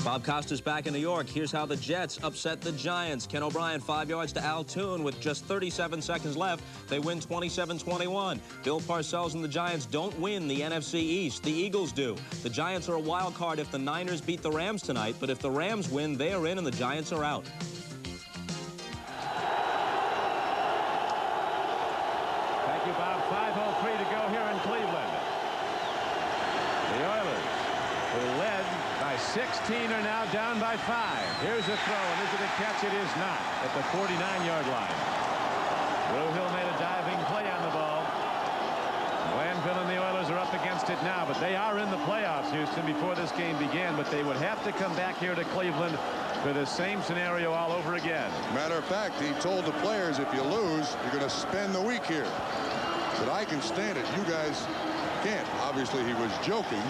Bob Costas back in New York. Here's how the Jets upset the Giants. Ken O'Brien 5 yards to Al Toon with just 37 seconds left. They win 27-21. Bill Parcells and the Giants don't win the NFC East. The Eagles do. The Giants are a wild card if the Niners beat the Rams tonight, but if the Rams win, they are in and the Giants are out. Thank you, Bob. 5:03 to go here in Cleveland. The Oilers, who led by 16, are now down by 5. Here's a throw, and is it a catch? It is not at the 49-yard line. Drew Hill made a diving play on the ball. Glanville and the Oilers are up against it now, but they are in the playoffs, Houston, before this game began, but they would have to come back here to Cleveland for the same scenario all over again. Matter of fact, he told the players, if you lose, you're going to spend the week here. But I can stand it. You guys can't. Obviously, he was joking.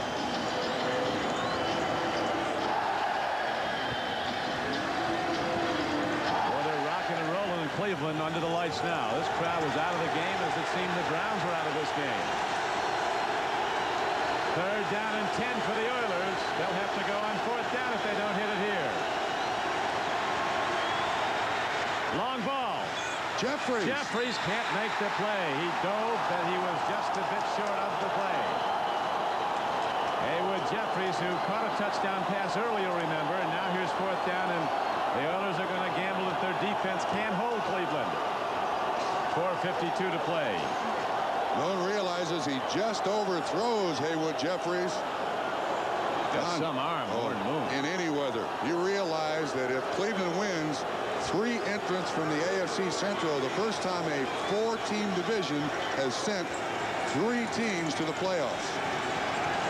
Cleveland under the lights now. This crowd was out of the game as it seemed the Browns were out of this game. 3rd down and 10 for the Oilers. They'll have to go on 4th down if they don't hit it here. Long ball. Jeffries can't make the play. He dove, but he was just a bit short of the play. Haywood Jeffires, who caught a touchdown pass earlier, remember, and now here's 4th down, and the Oilers are going to gamble that their defense can hold Cleveland. 4:52 to play. Moon realizes he just overthrows Haywood Jeffires. Got some arm, Warren Moon. In any weather. You realize that if Cleveland wins, 3 entrants from the AFC Central, the first time a 4-team division has sent 3 teams to the playoffs.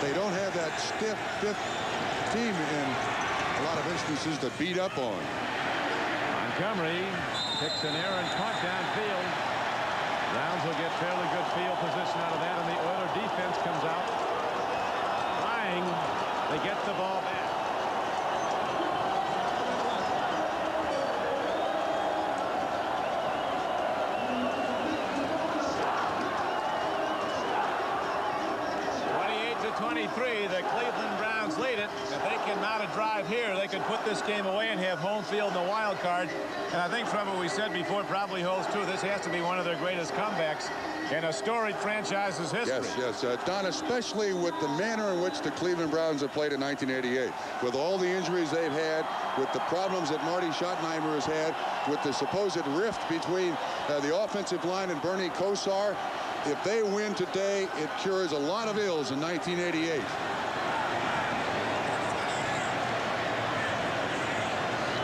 They don't have that stiff 5th team in a lot of instances to beat up on. Montgomery picks an errant punt downfield. Browns will get fairly good field position out of that, and the Oiler defense comes out trying to get the ball back. 23. The Cleveland Browns lead it. If they can mount a drive here, they could put this game away and have home field in the wild card. And I think from what we said before probably holds true. This has to be one of their greatest comebacks in a storied franchise's history. Yes, Don, especially with the manner in which the Cleveland Browns have played in 1988. With all the injuries they've had, with the problems that Marty Schottenheimer has had, with the supposed rift between the offensive line and Bernie Kosar. If they win today, it cures a lot of ills in 1988.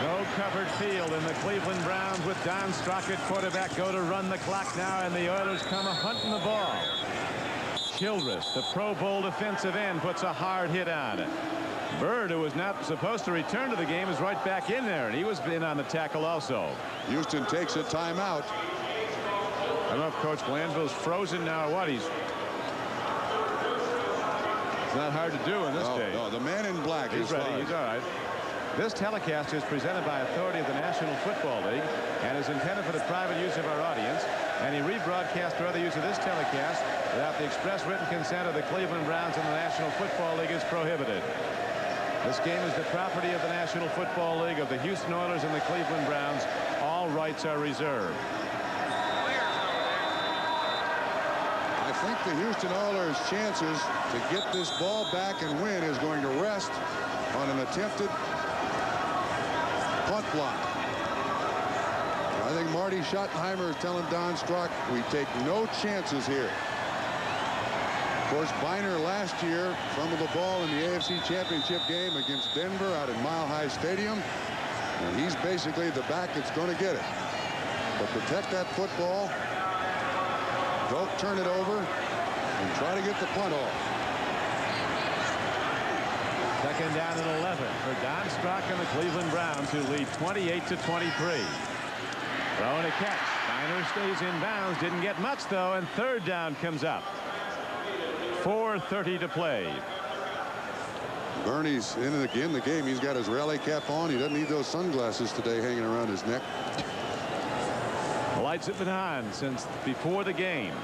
No covered field, and the Cleveland Browns with Don Strock at quarterback go to run the clock now, and the Oilers come hunting the ball. Childress, the Pro Bowl defensive end, puts a hard hit on it. Bird, who was not supposed to return to the game, is right back in there, and he was in on the tackle also. Houston takes a timeout. I don't know if Coach Glanville's frozen now or what. It's not hard to do in this game. No, the man in black is ready. fine. He's all right. This telecast is presented by authority of the National Football League and is intended for the private use of our audience. Any rebroadcast or other use of this telecast without the express written consent of the Cleveland Browns and the National Football League is prohibited. This game is the property of the National Football League, of the Houston Oilers and the Cleveland Browns. All rights are reserved. I think the Houston Oilers' chances to get this ball back and win is going to rest on an attempted punt block. I think Marty Schottenheimer is telling Don Strock, we take no chances here. Of course, Byner last year fumbled the ball in the AFC Championship game against Denver out at Mile High Stadium. And he's basically the back that's going to get it. But protect that football. Don't turn it over and try to get the punt off. Second down and 11 for Don Strock and the Cleveland Browns, who lead 28-23. Throwing a catch. Byner stays in bounds. Didn't get much, though, and third down comes up. 4:30 to play. Bernie's in it again the game. He's got his rally cap on. He doesn't need those sunglasses today hanging around his neck. The lights have been on since before the game.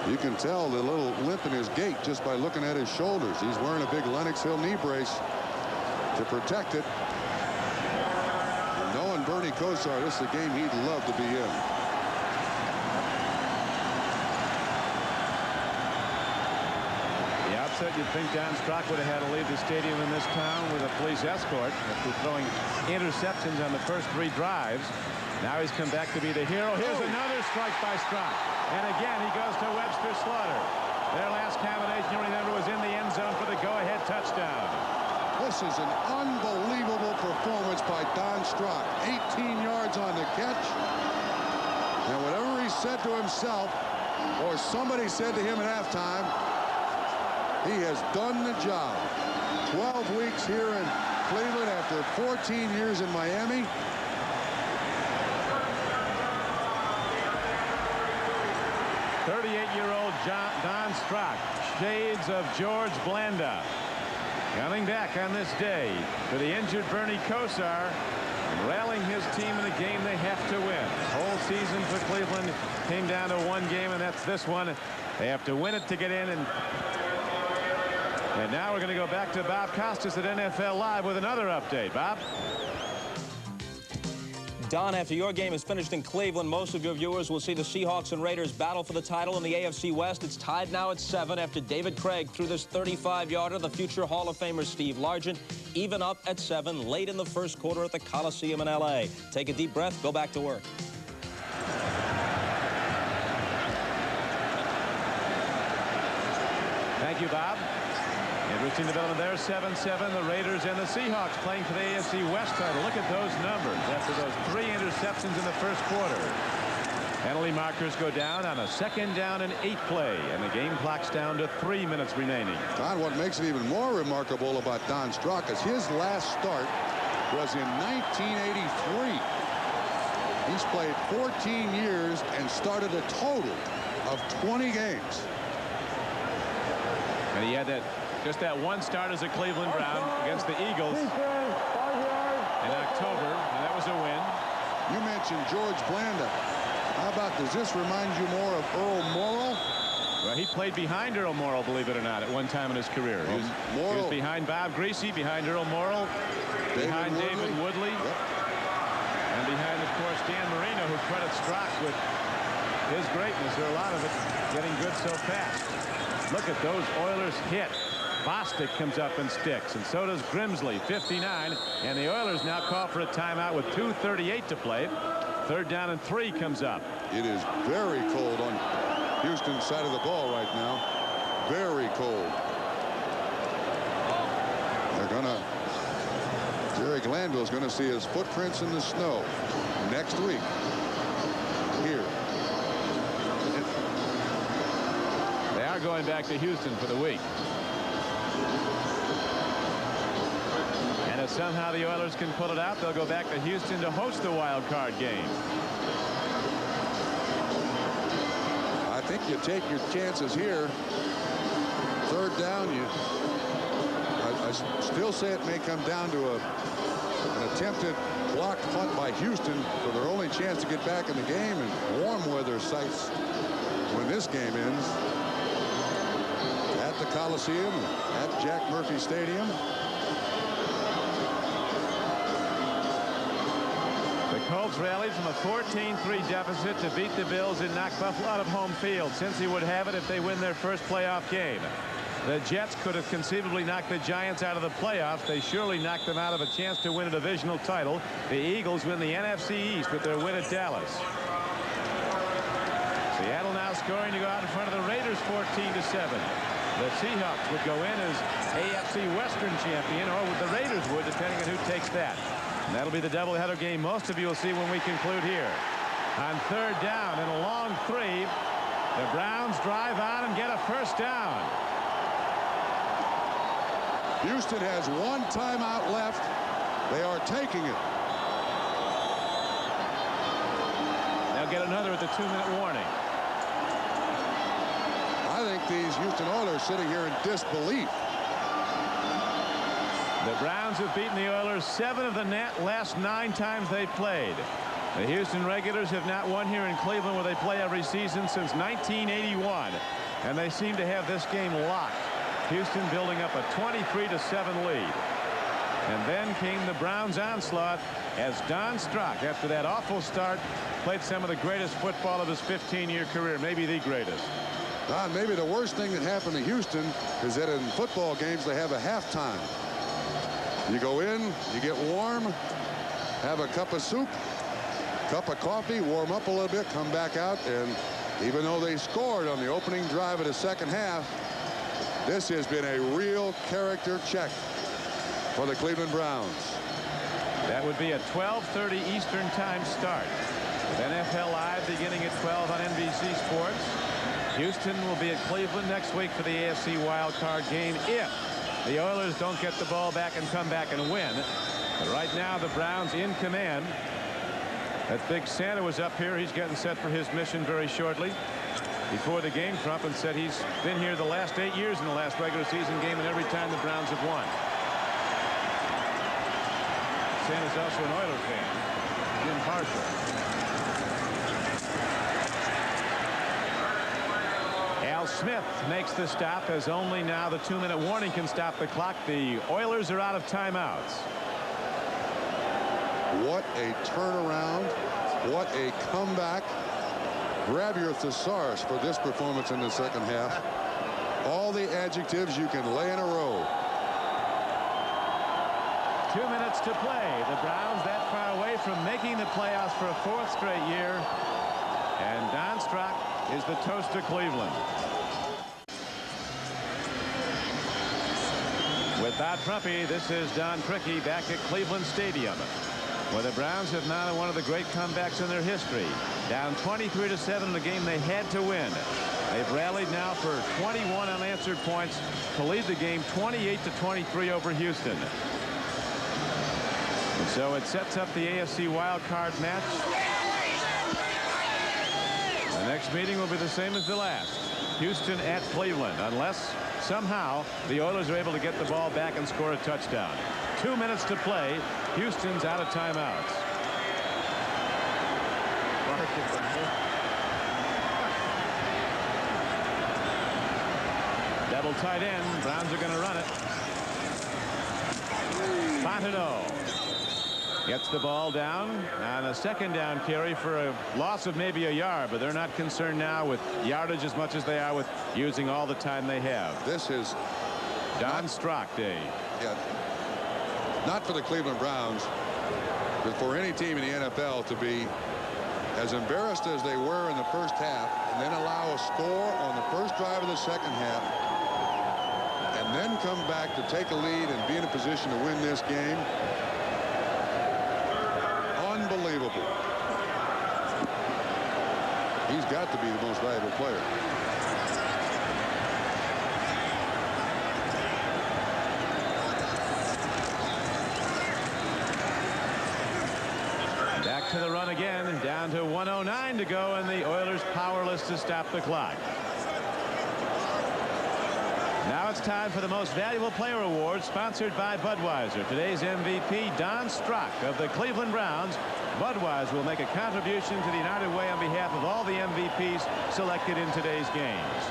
You can tell the little limp in his gait just by looking at his shoulders. He's wearing a big Lenox Hill knee brace to protect it. And knowing Bernie Kosar, this is a game he'd love to be in. You'd think Don Strock would have had to leave the stadium in this town with a police escort after throwing interceptions on the first 3 drives. Now he's come back to be the hero. Here's another strike by Strock. And again, he goes to Webster Slaughter. Their last combination, you remember, was in the end zone for the go-ahead touchdown. This is an unbelievable performance by Don Strock. 18 yards on the catch. And whatever he said to himself, or somebody said to him at halftime, he has done the job. 12 weeks here in Cleveland after 14 years in Miami. .38-year-old Don Strock, shades of George Blanda, coming back on this day for the injured Bernie Kosar and rallying his team in a game they have to win. Whole season for Cleveland came down to 1 game, and that's this one. They have to win it to get in. And now we're going to go back to Bob Costas at NFL Live with another update. Bob? Don, after your game is finished in Cleveland, most of your viewers will see the Seahawks and Raiders battle for the title in the AFC West. It's tied now at 7 after David Craig threw this 35-yarder. The future Hall of Famer Steve Largent even up at 7 late in the first quarter at the Coliseum in L.A. Take a deep breath. Go back to work. Thank you, Bob. Interesting development there, 7-7. The Raiders and the Seahawks playing for the AFC West title. Look at those numbers after those 3 interceptions in the first quarter. Penalty markers go down on a 2nd down and 8 play, and the game clock's down to 3 minutes remaining. Don, what makes it even more remarkable about Don Strock is his last start was in 1983. He's played 14 years and started a total of 20 games. And he had just that 1 start as a Cleveland Brown against the Eagles in October, and that was a win. You mentioned George Blanda. How about, does this remind you more of Earl Morrall Well, he played behind Earl Morrall, believe it or not, at one time in his career. He was behind Bob Greasy, behind Earl Morrall, behind David Woodley, and behind, of course, Dan Marino, who credits Strock with his greatness, or a lot of it, getting good so fast. Look at those Oilers hit. Bostic comes up and sticks, and so does Grimsley, 59, and the Oilers now call for a timeout with 2:38 to play. 3rd down and 3 comes up. It is very cold on Houston's side of the ball right now. Very cold. They're gonna, Jerry Glanville's gonna see his footprints in the snow next week here. They are going back to Houston for the week. And if somehow the Oilers can pull it out, they'll go back to Houston to host the wild card game. I think you take your chances here. 3rd down, I still say it may come down to an attempted blocked punt by Houston for their only chance to get back in the game, and warm weather sights when this game ends at the Coliseum, at Jack Murphy Stadium. The Colts rallied from a 14-3 deficit to beat the Bills and knock Buffalo out of home field. Cincy would have it if they win their first playoff game. The Jets could have conceivably knocked the Giants out of the playoffs. They surely knocked them out of a chance to win a divisional title. The Eagles win the NFC East with their win at Dallas. Seattle now scoring to go out in front of the Raiders 14-7. The Seahawks would go in as AFC Western champion, or the Raiders would, depending on who takes that. And that'll be the doubleheader game most of you will see when we conclude here. On 3rd down and a long 3, the Browns drive on and get a 1st down. Houston has 1 timeout left. They are taking it. They'll get another at the 2-minute warning. I think these Houston Oilers sitting here in disbelief. The Browns have beaten the Oilers 7 of the last 9 times they played. The Houston Regulars have not won here in Cleveland, where they play every season, since 1981. And they seem to have this game locked. Houston building up a 23-7 lead. And then came the Browns' onslaught as Don Strock, after that awful start, played some of the greatest football of his 15-year career, maybe the greatest. Don, maybe the worst thing that happened to Houston is that in football games they have a halftime. You go in, you get warm, have a cup of soup, cup of coffee, warm up a little bit, come back out, and even though they scored on the opening drive of the 2nd half, this has been a real character check for the Cleveland Browns. That would be a 12:30 Eastern time start. With NFL Live beginning at 12 on NBC Sports. Houston will be at Cleveland next week for the AFC wild card game if the Oilers don't get the ball back and come back and win. But right now the Browns in command. That Big Santa was up here. He's getting set for his mission very shortly. Before the game, Crumpin said he's been here the last 8 years in the last regular season game, and every time the Browns have won. Santa's also an Oiler fan. Jim Parsons. Al Smith makes the stop, as only now the 2-minute warning can stop the clock. The Oilers are out of timeouts. What a turnaround. What a comeback. Grab your thesaurus for this performance in the 2nd half. All the adjectives you can lay in a row. 2 minutes to play. The Browns that far away from making the playoffs for a 4th straight year. And Don Strock is the toast of Cleveland. With Bob Trumpy, this is Don Crickey back at Cleveland Stadium, where the Browns have mounted one of the great comebacks in their history. Down 23-7 in the game they had to win. They've rallied now for 21 unanswered points to lead the game 28-23 over Houston. And so it sets up the AFC wild card match. The next meeting will be the same as the last. Houston at Cleveland, unless somehow the Oilers are able to get the ball back and score a touchdown. 2 minutes to play. Houston's out of timeouts. tight end. Browns are going to run it. Fontenot gets the ball down on a second down carry for a loss of maybe a yard, but they're not concerned now with yardage as much as they are with using all the time they have. This is Don Strock day. Yeah, not for the Cleveland Browns, but for any team in the NFL to be as embarrassed as they were in the first half and then allow a score on the first drive of the second half and then come back to take a lead and be in a position to win this game. Unbelievable. He's got to be the most valuable player. Back to the run again, down to 1:09 to go, and the Oilers powerless to stop the clock. Now it's time for the Most Valuable Player Award, sponsored by Budweiser. Today's MVP, Don Strock of the Cleveland Browns. Budweiser will make a contribution to the United Way on behalf of all the MVPs selected in today's games.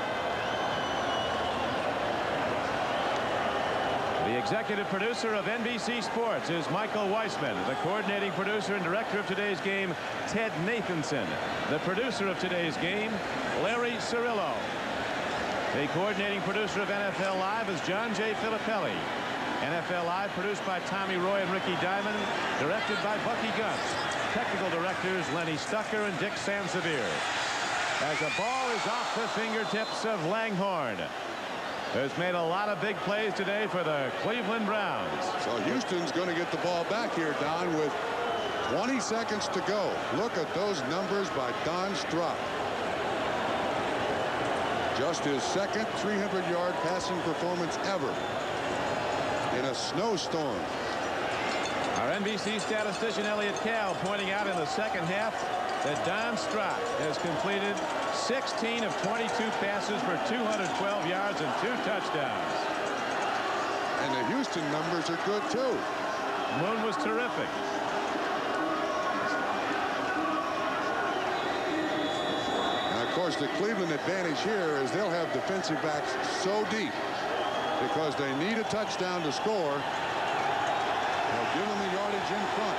The executive producer of NBC Sports is Michael Weissman. The coordinating producer and director of today's game, Ted Nathanson. The producer of today's game, Larry Cirillo. The coordinating producer of NFL Live is John J. Filippelli. NFL Live produced by Tommy Roy and Ricky Diamond, directed by Bucky Gunts. Technical directors Lenny Stucker and Dick Sansevier. As the ball is off the fingertips of Langhorne, who's made a lot of big plays today for the Cleveland Browns. So Houston's going to get the ball back here, Don, with 20 seconds to go. Look at those numbers by Don Strock. Just his second 300-yard passing performance ever in a snowstorm. Our NBC statistician Elliot Cal pointing out in the second half that Don Strock has completed 16 of 22 passes for 212 yards and 2 touchdowns. And the Houston numbers are good, too. Moon was terrific. Of course, the Cleveland advantage here is they'll have defensive backs so deep because they need a touchdown to score. They'll give them the yardage in front.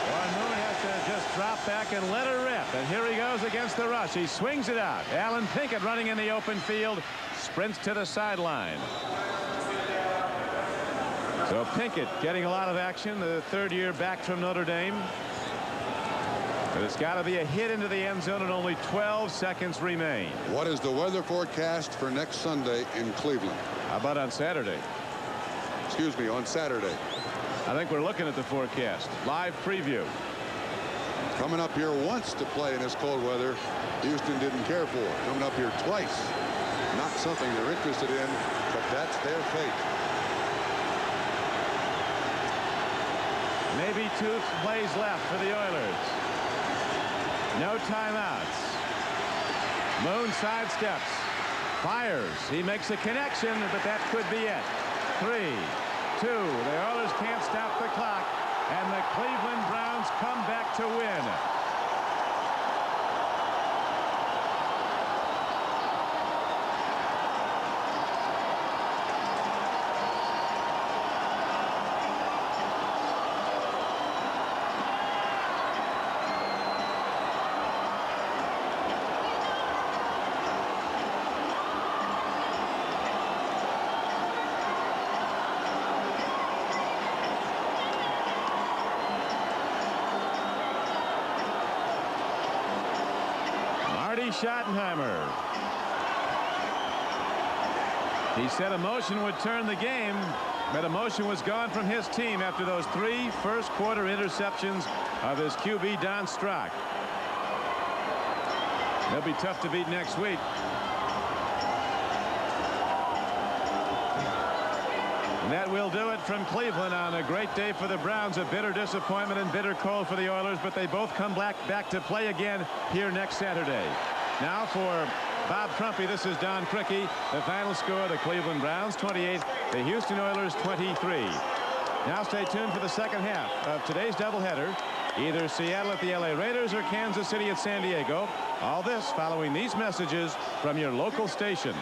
Well, Moon has to just drop back and let her rip. And here he goes against the rush. He swings it out. Alan Pinkett running in the open field, sprints to the sideline. So Pinkett getting a lot of action, the third-year back from Notre Dame. But it's got to be a hit into the end zone, and only 12 seconds remain. What is the weather forecast for next Sunday in Cleveland? How about on Saturday? Excuse me, on Saturday. I think we're looking at the forecast. Live preview. Coming up here once to play in this cold weather, Houston didn't care for. Coming up here twice. Not something they're interested in, but that's their fate. Maybe 2 plays left for the Oilers. No timeouts. Moon sidesteps. Fires. He makes a connection, but that could be it. 3, 2. The Oilers can't stop the clock, and the Cleveland Browns come back to win. Schottenheimer. He said emotion would turn the game, but emotion was gone from his team after those 3 first-quarter interceptions of his QB Don Strock. They'll be tough to beat next week. And that will do it from Cleveland on a great day for the Browns. A bitter disappointment and bitter cold for the Oilers, but they both come back to play again here next Saturday. Now for Bob Trumpy, this is Don Crickey. The final score, the Cleveland Browns 28, the Houston Oilers 23. Now stay tuned for the second half of today's doubleheader. Either Seattle at the LA Raiders or Kansas City at San Diego. All this following these messages from your local station.